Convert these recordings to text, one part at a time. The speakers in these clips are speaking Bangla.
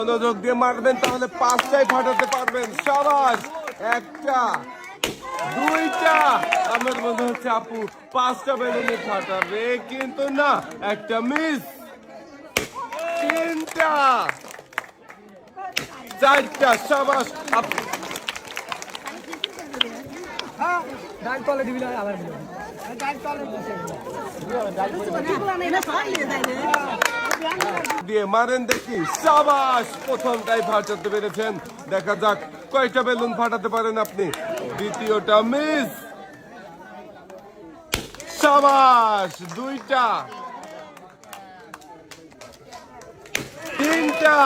মনোযোগ দিয়ে মারবেন তাহলে পাঁচটাই ফাটাতে পারবেন। সাবাস। একটা, দুইটা। আমার মনে হচ্ছে আপু পাঁচটা বেলুনে ফাটাবে, কিন্তু না, একটা মিস। তিনটা, চারটা। সাবাস আপু। দিয়ে মারেন দেখি। সাবাস, প্রথমটাই ফাটাতে পেরেছেন। দেখা যাক কয়টা বেলুন ফাটাতে পারেন আপনি। দ্বিতীয়টা মিস। সাবাস, দুইটা, তিনটা,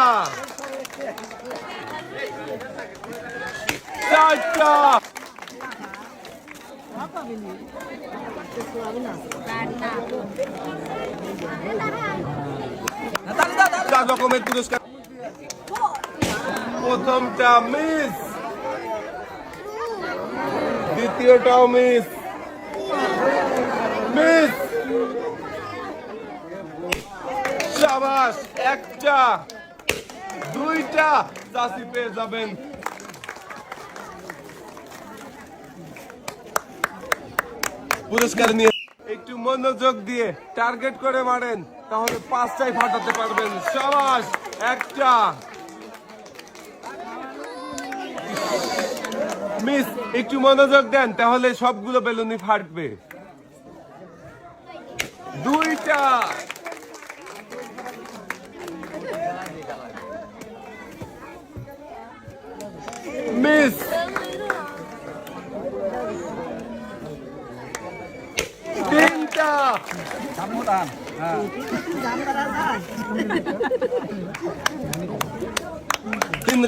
চারটা। চার রকমের পুরস্কার। প্রথমটা মিস, দ্বিতীয়টাও মিস, মিস। সাবাস, একটা, দুইটা। চাষি পেয়ে যাবেন পুরস্কার নিয়ে। একটু মনোযোগ দিয়ে টার্গেট করে মারেন তাহলে পাঁচটাই ফাটাতে পারবেন। সাবাস, একটা মিস। একটু মনোযোগ দেন তাহলে সবগুলো বেলুনই ফাটবে। দুইটা, মিস। তিনটা, তিন